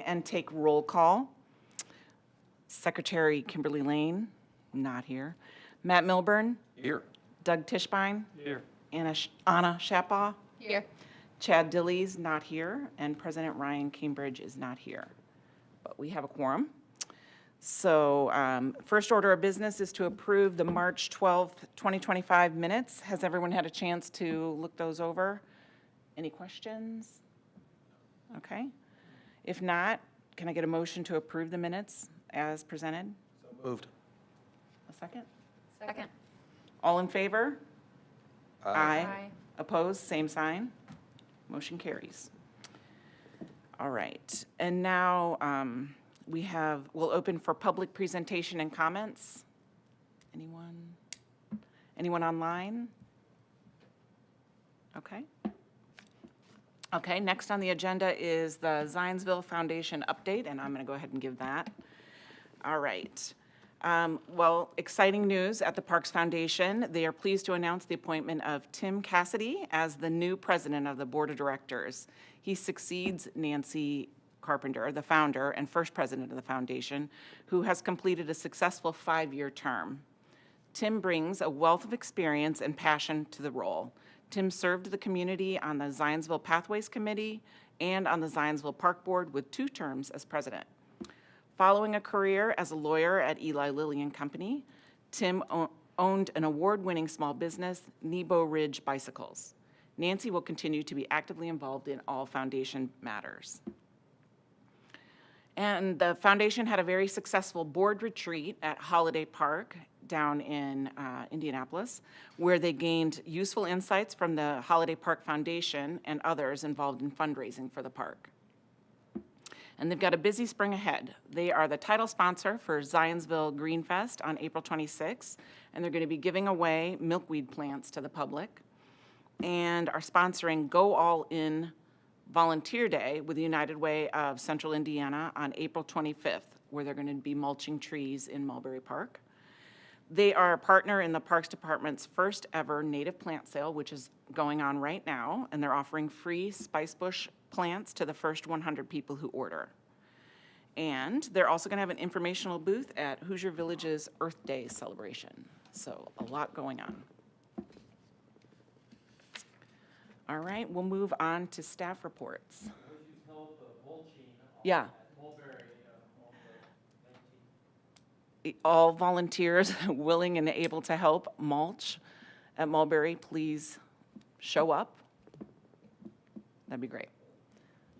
and take roll call. Secretary Kimberly Lane, not here. Matt Milburn, Here. Doug Tischbein, Here. Anna Shapaw, Here. Chad Dilly's not here, and President Ryan Cambridge is not here. But we have a quorum. So first order of business is to approve the March 12th, 2025 minutes. Has everyone had a chance to look those over? Any questions? Okay. If not, can I get a motion to approve the minutes as presented? So moved. A second? Second. All in favor? Aye. Opposed? Same sign. Motion carries. All right. And now we'll open for public presentation and comments. Anyone online? Okay. Okay, next on the agenda is the Zionsville Foundation update, and I'm going to go ahead and give that. All right. Well, exciting news at the Parks Foundation. They are pleased to announce the appointment of Tim Cassidy as the new president of the board of directors. He succeeds Nancy Carpenter, the founder and first president of the foundation, who has completed a successful 5-year term. Tim brings a wealth of experience and passion to the role. Tim served the community on the Zionsville Pathways Committee and on the Zionsville Park Board with 2 terms as president. Following a career as a lawyer at Eli Lilly and Company, Tim owned an award-winning small business, Nebo Ridge Bicycles. Nancy will continue to be actively involved in all foundation matters. And the foundation had a very successful board retreat at Holiday Park down in Indianapolis, where they gained useful insights from the Holiday Park Foundation and others involved in fundraising for the park. And they've got a busy spring ahead. They are the title sponsor for Zionsville Green Fest on April 26th, and they're going to be giving away milkweed plants to the public, and are sponsoring Go All In Volunteer Day with the United Way of Central Indiana on April 25th, where they're going to be mulching trees in Mulberry Park. They are a partner in the Parks Department's first ever native plant sale, which is going on right now, and they're offering free spice bush plants to the first 100 people who order. And they're also going to have an informational booth at Hoosier Village's Earth Day celebration. So a lot going on. All right, we'll move on to staff reports. Yeah. All volunteers willing and able to help mulch at Mulberry, please show up. That'd be great.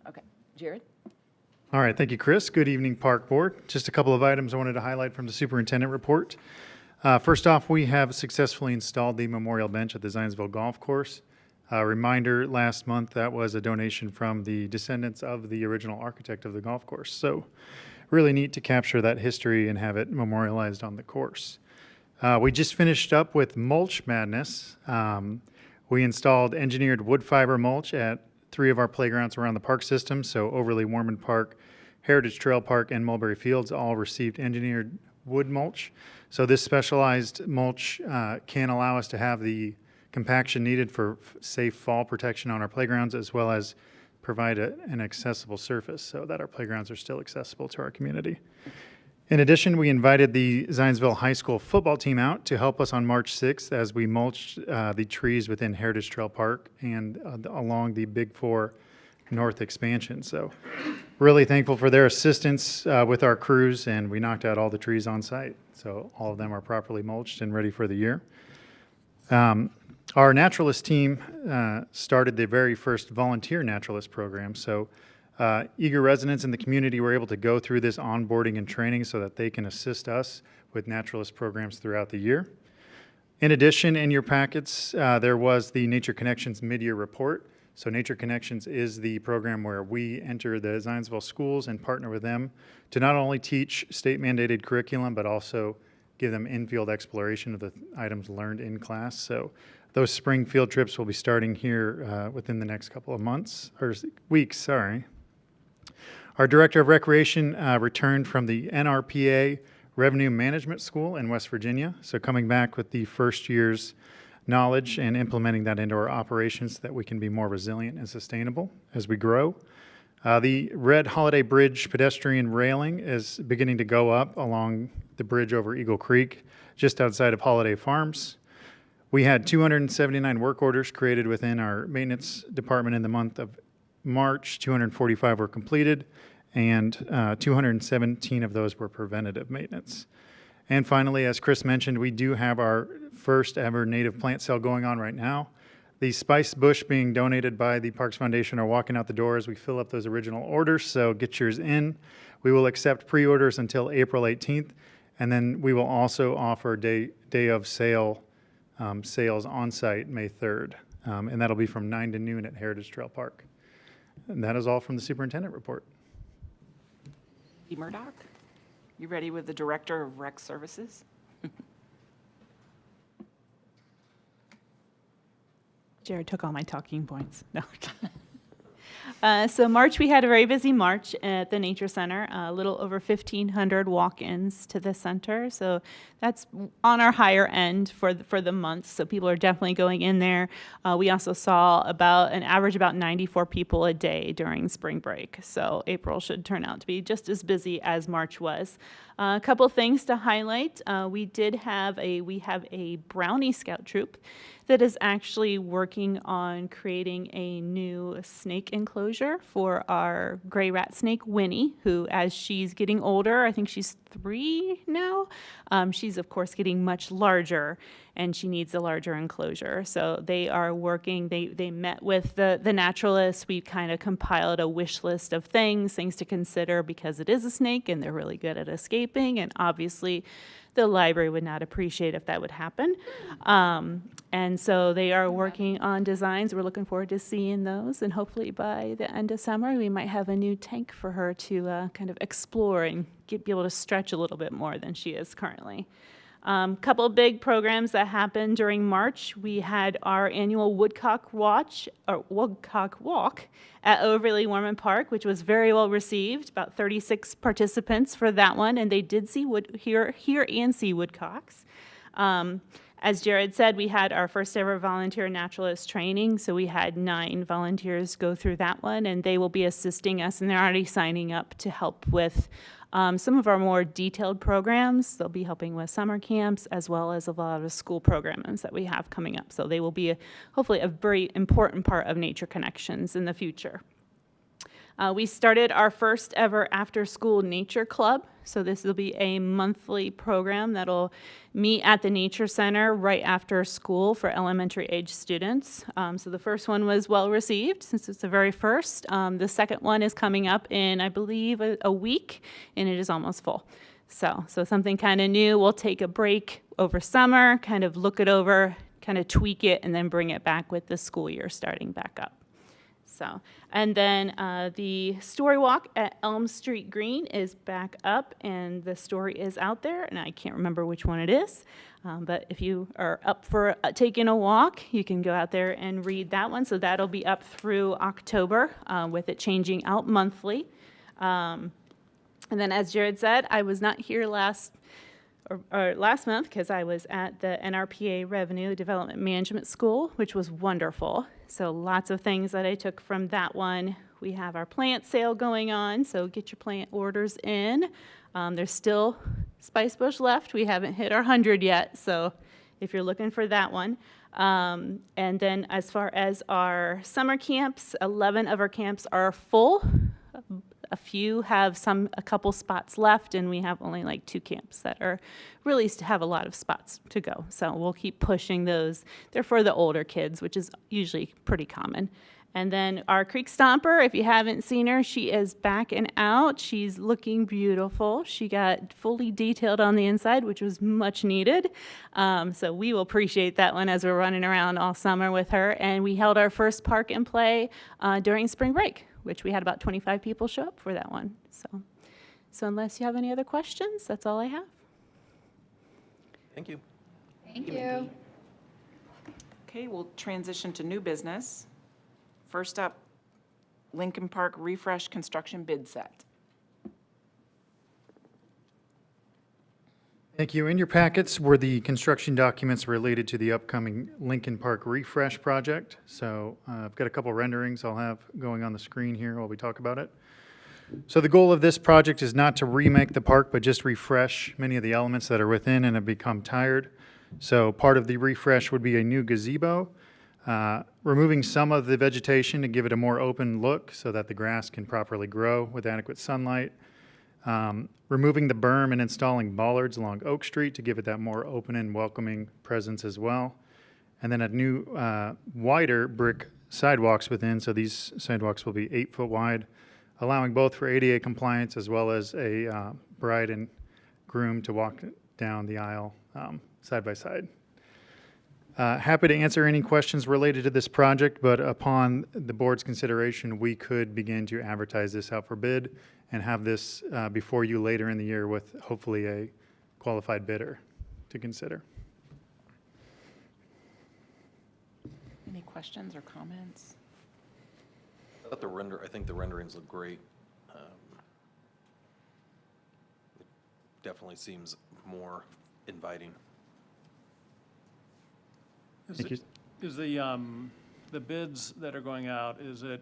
Okay, Jared? All right, thank you, Chris. Good evening, Park Board. Just a couple of items I wanted to highlight from the superintendent report. First off, we have successfully installed the memorial bench at the Zionsville Golf Course. Reminder, last month that was a donation from the descendants of the original architect of the golf course. So really neat to capture that history and have it memorialized on the course. We just finished up with Mulch Madness. We installed engineered wood fiber mulch at 3 of our playgrounds around the park system. So Overly Warman Park, Heritage Trail Park, and Mulberry Fields all received engineered wood mulch. So this specialized mulch can allow us to have the compaction needed for safe fall protection on our playgrounds, as well as provide an accessible surface so that our playgrounds are still accessible to our community. In addition, we invited the Zionsville High School football team out to help us on March 6th as we mulched the trees within Heritage Trail Park and along the Big 4 North expansion. So really thankful for their assistance with our crews, and we knocked out all the trees on site. So all of them are properly mulched and ready for the year. Our naturalist team started the very first volunteer naturalist program. So eager residents in the community were able to go through this onboarding and training so that they can assist us with naturalist programs throughout the year. In addition, in your packets, there was the Nature Connections mid-year report. So Nature Connections is the program where we enter the Zionsville schools and partner with them to not only teach state-mandated curriculum, but also give them in-field exploration of the items learned in class. So those spring field trips will be starting here within the next couple of months, or weeks, sorry. Our Director of Recreation returned from the NRPA Revenue Management School in West Virginia, so coming back with the first year's knowledge and implementing that into our operations so that we can be more resilient and sustainable as we grow. The red Holiday Bridge pedestrian railing is beginning to go up along the bridge over Eagle Creek, just outside of Holiday Farms. We had 279 work orders created within our maintenance department in the month of March. 245 were completed, and 217 of those were preventative maintenance. And finally, as Chris mentioned, we do have our first ever native plant sale going on right now. The spice bush being donated by the Parks Foundation are walking out the door as we fill up those original orders, so get yours in. We will accept pre-orders until April 18th, and then we will also offer day of sale sales on site May 3rd, and that'll be from 9 to noon at Heritage Trail Park. And that is all from the superintendent report. Murdoch, you ready with the Director of Rec Services? Jared took all my talking points. No. So March, we had a very busy March at the Nature Center, a little over 1,500 walk-ins to the center. So that's on our higher end for the month. So people are definitely going in there. We also saw about an average about 94 people a day during spring break. So April should turn out to be just as busy as March was. A couple things to highlight. We have a Brownie Scout troop that is actually working on creating a new snake enclosure for our gray rat snake, Winnie, who, as she's getting older, I think she's 3 now, she's, of course, getting much larger, and she needs a larger enclosure. So they are working, they met with the naturalists. We kind of compiled a wish list of things to consider, because it is a snake, and they're really good at escaping, and obviously the library would not appreciate if that would happen. And so they are working on designs. We're looking forward to seeing those, and hopefully by the end of summer, we might have a new tank for her to kind of explore and be able to stretch a little bit more than she is currently. Couple of big programs that happened during March. We had our annual Woodcock Walk at Overly Warman Park, which was very well received. About 36 participants for that one, and they did hear and see woodcocks. As Jared said, we had our first ever volunteer naturalist training, so we had 9 volunteers go through that one, and they will be assisting us, and they're already signing up to help with some of our more detailed programs. They'll be helping with summer camps, as well as a lot of school programs that we have coming up. So they will be hopefully a very important part of Nature Connections in the future. We started our first ever after-school nature club. So this will be a monthly program that'll meet at the Nature Center right after school for elementary age students. So the first one was well received, since it's the very first. The second one is coming up in, I believe, a week, and it is almost full. So something kind of new. We'll take a break over summer, kind of look it over, kind of tweak it, and then bring it back with the school year starting back up. So, and then the story walk at Elm Street Green is back up, and the story is out there, and I can't remember which one it is. But if you are up for taking a walk, you can go out there and read that one. So that'll be up through October, with it changing out monthly. And then, as Jared said, I was not here last month because I was at the NRPA Revenue Development Management School, which was wonderful. So lots of things that I took from that one. We have our plant sale going on, so get your plant orders in. There's still spice bush left. We haven't hit our 100 yet, so if you're looking for that one. And then as far as our summer camps, 11 of our camps are full. A few have a couple spots left, and we have only like 2 camps that are really have a lot of spots to go. So we'll keep pushing those. They're for the older kids, which is usually pretty common. And then our Creek Stomper, if you haven't seen her, she is back and out. She's looking beautiful. She got fully detailed on the inside, which was much needed. So we will appreciate that one as we're running around all summer with her. And we held our first park and play during spring break, which we had about 25 people show up for that one. So unless you have any other questions, that's all I have. Thank you. Thank you. Okay, we'll transition to new business. First up, Lincoln Park Refresh Construction Bid Set. Thank you. In your packets were the construction documents related to the upcoming Lincoln Park refresh project. So I've got a couple renderings I'll have going on the screen here while we talk about it. So the goal of this project is not to remake the park, but just refresh many of the elements that are within and have become tired. So part of the refresh would be a new gazebo, removing some of the vegetation to give it a more open look so that the grass can properly grow with adequate sunlight. Removing the berm and installing bollards along Oak Street to give it that more open and welcoming presence as well. And then a new wider brick sidewalks within, so these sidewalks will be 8 foot wide, allowing both for ADA compliance as well as a bride and groom to walk down the aisle side by side. Happy to answer any questions related to this project, but upon the board's consideration, we could begin to advertise this out for bid and have this before you later in the year with hopefully a qualified bidder to consider. Any questions or comments? I think the renderings look great. It definitely seems more inviting. Thank you. Is the bids that are going out, is it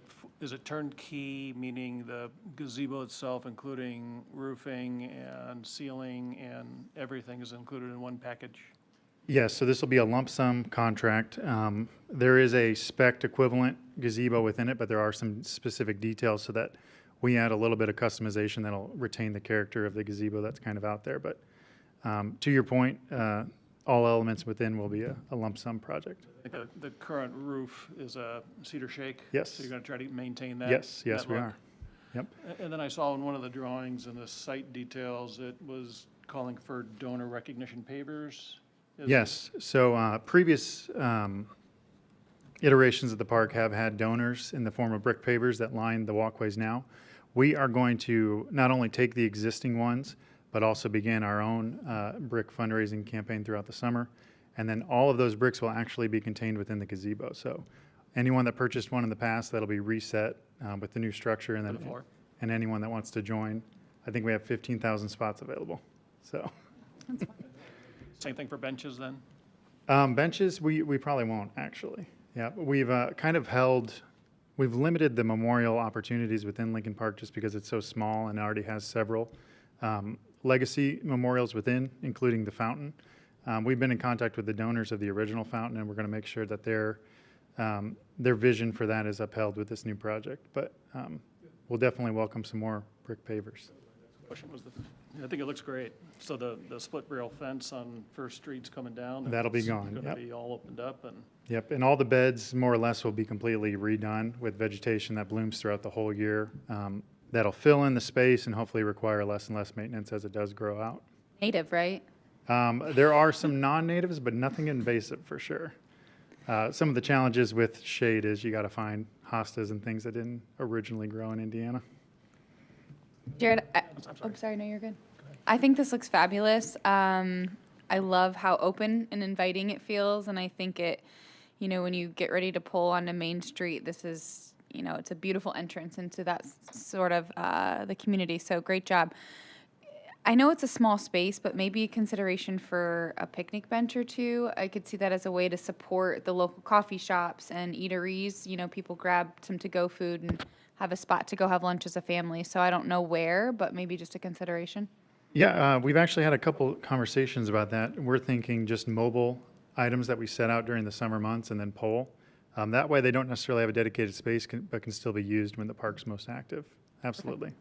turnkey, meaning the gazebo itself, including roofing and ceiling and everything is included in one package? Yes, so this will be a lump sum contract. There is a spec equivalent gazebo within it, but there are some specific details so that we add a little bit of customization that'll retain the character of the gazebo that's kind of out there. But to your point, all elements within will be a lump sum project. The current roof is a cedar shake? Yes. So you're going to try to maintain that? Yes, that we look? are. Yep. And then I saw in one of the drawings in the site details, it was calling for donor recognition pavers? Yes, so previous iterations of the park have had donors in the form of brick pavers that line the walkways now. We are going to not only take the existing ones, but also begin our own brick fundraising campaign throughout the summer. And then all of those bricks will actually be contained within the gazebo. So anyone that purchased one in the past, that'll be reset with the new structure. And then and anyone that wants to join, I think we have 15,000 spots available. So. Same thing for benches then? Benches, we probably won't actually. Yeah, we've we've limited the memorial opportunities within Lincoln Park just because it's so small and already has several legacy memorials within, including the fountain. We've been in contact with the donors of the original fountain, and we're going to make sure that their vision for that is upheld with this new project. But we'll definitely welcome some more brick pavers. Question was I think it looks great. So the split rail fence on First Street's coming down? That'll be gone, It's going yep. to be all opened up and? Yep, and all the beds more or less will be completely redone with vegetation that blooms throughout the whole year. That'll fill in the space and hopefully require less and less maintenance as it does grow out. Native, right? There are some non-natives, but nothing invasive for sure. Some of the challenges with shade is you got to find hostas and things that didn't originally grow in Indiana. Jared, sorry, no, you're good. I think this looks fabulous. I love how open and inviting it feels, and I think it, when you get ready to pull onto Main Street, this is, it's a beautiful entrance into that sort of the community. So great job. I know it's a small space, but maybe a consideration for a picnic bench or two. I could see that as a way to support the local coffee shops and eateries. People grab some to-go food and have a spot to go have lunch as a family. So I don't know where, but maybe just a consideration. Yeah, we've actually had a couple conversations about that. We're thinking just mobile items that we set out during the summer months and then pole. That way they don't necessarily have a dedicated space, but can still be used when the park's most active. Absolutely.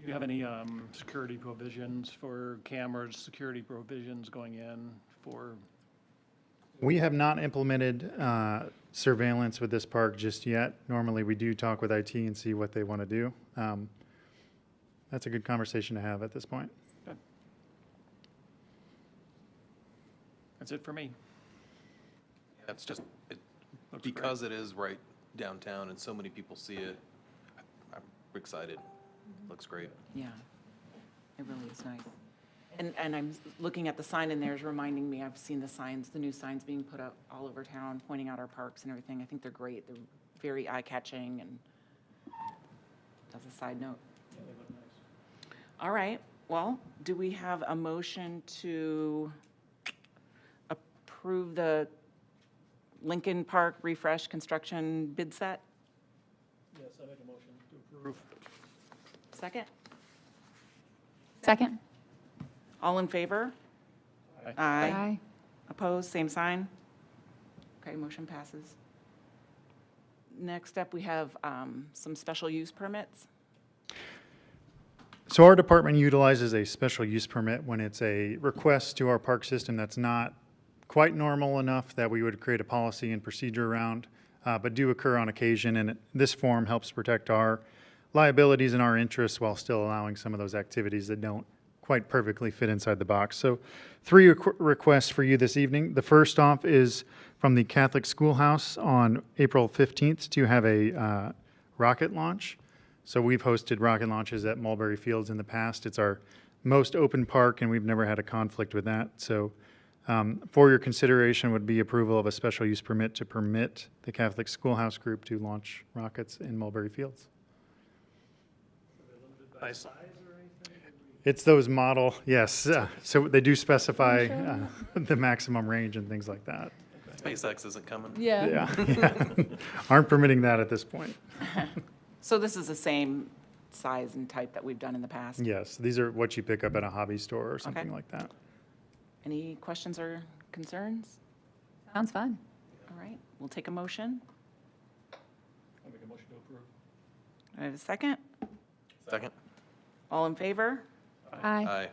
Do you have any security provisions for cameras, security provisions going in for? We have not implemented surveillance with this park just yet. Normally we do talk with IT and see what they want to do. That's a good conversation to have at this point. Okay. That's it for me. It's just, Looks because it is right downtown and so many people see it, I'm excited. Looks great. Yeah, it really is nice. And I'm looking at the sign in there is reminding me, I've seen the signs, the new signs being put up all over town, pointing out our parks and everything. I think they're great. They're very eye-catching and as a side note. All right, Well, do we have a motion to approve the Lincoln Park refresh construction bid set? Yes, I make a motion to approve. Second? Second. All in favor? Aye. Aye. Opposed, same sign? Okay, motion passes. Next up, we have some special use permits. So our department utilizes a special use permit when it's a request to our park system that's not quite normal enough that we would create a policy and procedure around, but do occur on occasion. And this form helps protect our liabilities and our interests while still allowing some of those activities that don't quite perfectly fit inside the box. So 3 requests for you this evening. The first off is from the Catholic Schoolhouse on April 15th to have a rocket launch. So we've hosted rocket launches at Mulberry Fields in the past. It's our most open park, and we've never had a conflict with that. So for your consideration would be approval of a special use permit to permit the Catholic Schoolhouse Group to launch rockets in Mulberry Fields. By size? It's those model, yes. So they do specify the maximum range and things like that. SpaceX isn't coming. Yeah. Yeah. Aren't permitting that at this point. So this is the same size and type that we've done in the past. Yes, these are what you pick up at a hobby store or something Okay. like that. Any questions or concerns? Sounds fun. All right, we'll take a motion. I make a motion to approve. I have a second. Second? All in favor? Aye. Aye.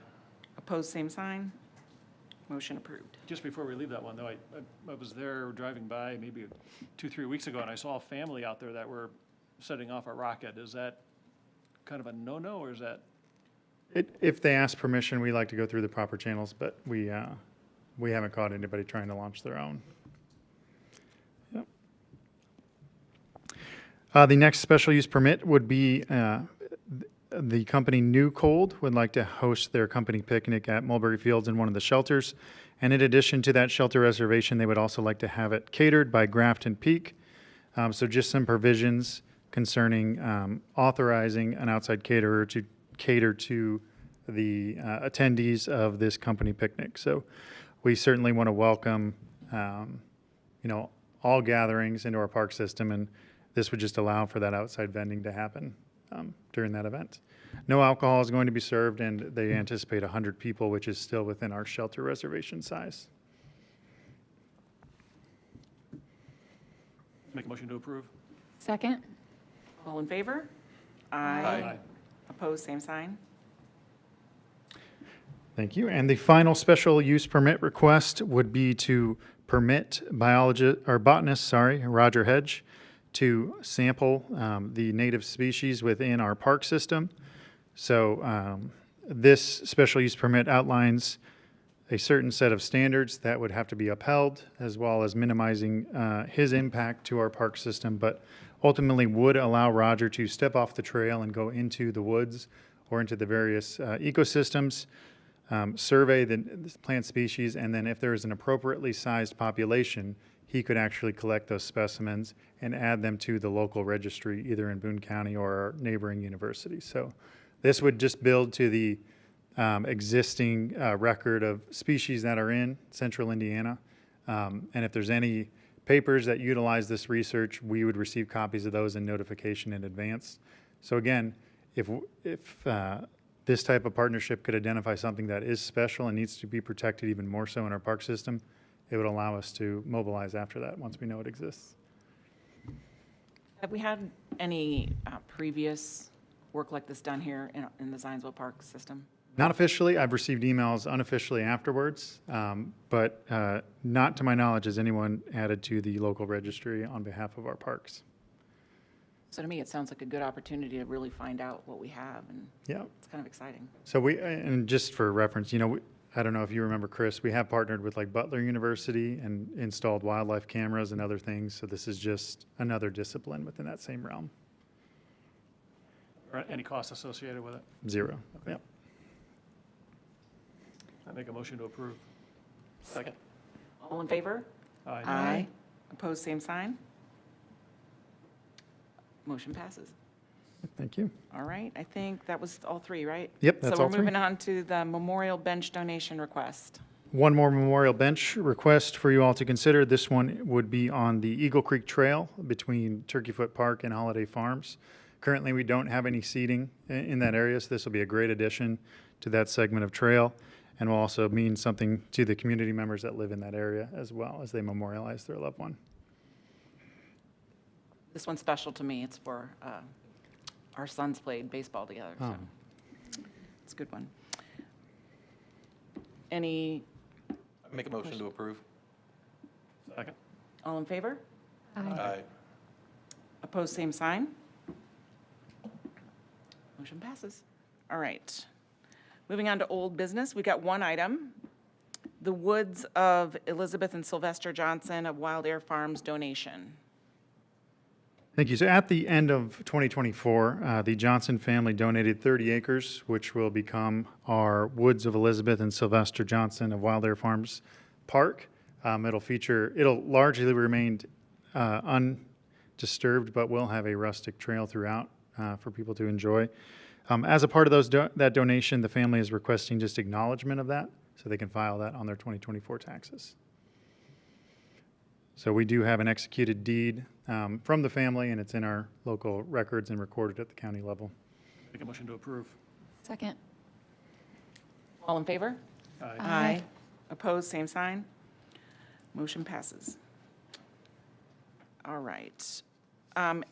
Opposed, same sign. Motion approved. Just before we leave that one, though, I was there driving by maybe 2-3 weeks ago, and I saw a family out there that were setting off a rocket. Is that kind of a no-no, or is that? If they ask permission, we like to go through the proper channels, but we haven't caught anybody trying to launch their own. Yep. The next special use permit would be the company New Cold would like to host their company picnic at Mulberry Fields in one of the shelters. And in addition to that shelter reservation, they would also like to have it catered by Grafton Peak. So just some provisions concerning authorizing an outside caterer to cater to the attendees of this company picnic. So we certainly want to welcome, all gatherings into our park system, and this would just allow for that outside vending to happen during that event. No alcohol is going to be served, and they anticipate 100 people, which is still within our shelter reservation size. Make a motion to approve. Second. All in favor? Aye. Opposed, same sign. Thank you. And the final special use permit request would be to permit botanist, Roger Hedge, to sample the native species within our park system. So this special use permit outlines a certain set of standards that would have to be upheld, as well as minimizing his impact to our park system, but ultimately would allow Roger to step off the trail and go into the woods or into the various ecosystems, survey the plant species, and then if there is an appropriately sized population, he could actually collect those specimens and add them to the local registry, either in Boone County or our neighboring universities. So this would just build to the existing record of species that are in central Indiana. And if there's any papers that utilize this research, we would receive copies of those and notification in advance. So again, if this type of partnership could identify something that is special and needs to be protected even more so in our park system, it would allow us to mobilize after that once we know it exists. Have we had any previous work like this done here in the Zionsville Park system? Not officially. I've received emails unofficially afterwards, but not to my knowledge has anyone added to the local registry on behalf of our parks. So to me, it sounds like a good opportunity to really find out what we have, and Yeah. it's kind of exciting. So and just for reference, I don't know if you remember, Chris, we have partnered with like Butler University and installed wildlife cameras and other things. So this is just another discipline within that same realm. Or any cost associated with it? 0. Yep. I make a motion to approve. Second? All in favor? Aye. Opposed, same sign. Motion passes. Thank you. All right, I think that was all three, right? Yep, that's all So we're three. moving on to the memorial bench donation request. One more memorial bench request for you all to consider. This one would be on the Eagle Creek Trail between Turkey Foot Park and Holiday Farms. Currently, we don't have any seating in that area, so this will be a great addition to that segment of trail, and will also mean something to the community members that live in that area as well as they memorialize their loved one. This one's special to me. It's for, our sons played baseball together, so it's a good one. Any, Make a motion to approve. Second. all in favor? Aye. Opposed, same sign. Motion passes. All right. Moving on to old business, we got one item. The woods of Elizabeth and Sylvester Johnson of Wild Air Farms donation. Thank you. So at the end of 2024, the Johnson family donated 30 acres, which will become our Woods of Elizabeth and Sylvester Johnson of Wild Air Farms Park. It'll largely remain undisturbed, but will have a rustic trail throughout for people to enjoy. As a part of that donation, the family is requesting just acknowledgement of that, so they can file that on their 2024 taxes. So we do have an executed deed from the family, and it's in our local records and recorded at the county level. Make a motion to approve. Second. All in favor? Aye. Aye. Opposed, same sign. Motion passes. All right.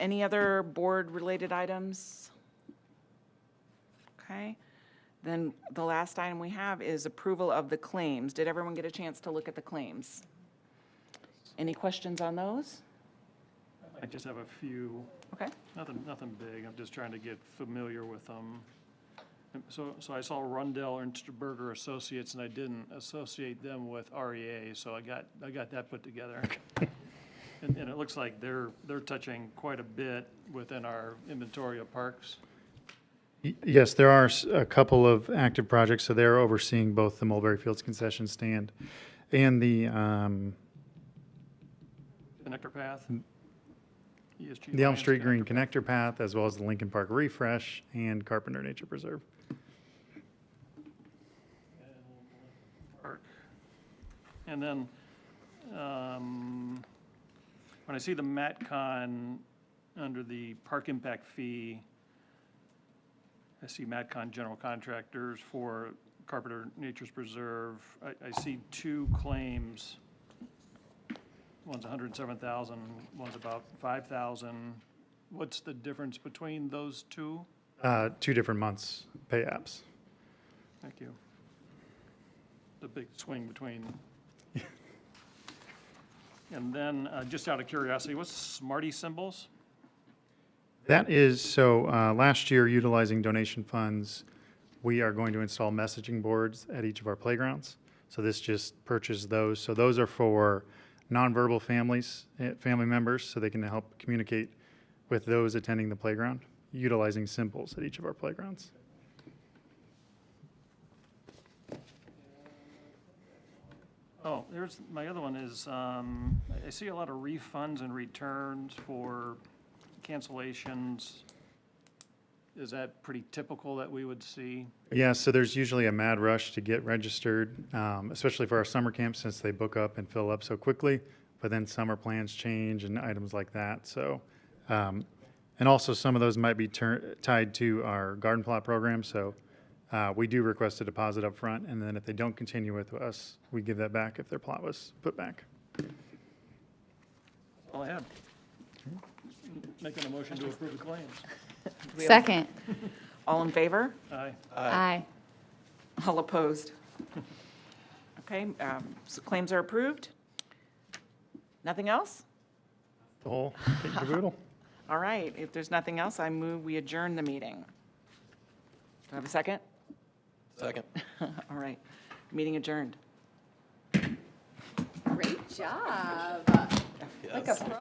Any other board-related items? Okay. Then the last item we have is approval of the claims. Did everyone get a chance to look at the claims? Any questions on those? I just have a few, Okay. nothing big. I'm just trying to get familiar with them. So I saw Rundell Ernstberger Associates, and I didn't associate them with REA, so I got that put together. And it looks like they're touching quite a bit within our inventory of parks. Yes, there are a couple of active projects, so they're overseeing both the Mulberry Fields concession stand and the Connector Path. ESG Elm Alliance Street Green Connector Path. Connector Path, as well as the Lincoln Park Refresh and Carpenter Nature Preserve. Park. And then, when I see the MatCon under the park impact fee, I see MatCon general contractors for Carpenter Nature's Preserve. I see two claims. One's 107,000, one's about 5,000. What's the difference between those two? 2 different months pay apps. Thank you. The big swing between. And then, just out of curiosity, what's Smarty Symbols? That is, so last year, utilizing donation funds, we are going to install messaging boards at each of our playgrounds. So this just purchased those. So those are for nonverbal family members, so they can help communicate with those attending the playground, utilizing symbols at each of our playgrounds. Oh, there's, my other one is, I see a lot of refunds and returns for cancellations. Is that pretty typical that we would see? Yeah, so there's usually a mad rush to get registered, especially for our summer camps since they book up and fill up so quickly. But then summer plans change and items like that. So, and also some of those might be tied to our garden plot program. So we do request a deposit up front, and then if they don't continue with us, we give that back if their plot was put back. All I have. Making a motion to approve the claims. Second. All in favor? Aye. Aye. All opposed? Okay, so claims are approved. Nothing else? The whole kit and caboodle. All right, if there's nothing else, I move we adjourn the meeting. Do I have a second? Second. All right, meeting adjourned. Great job. Like a Yes. pro.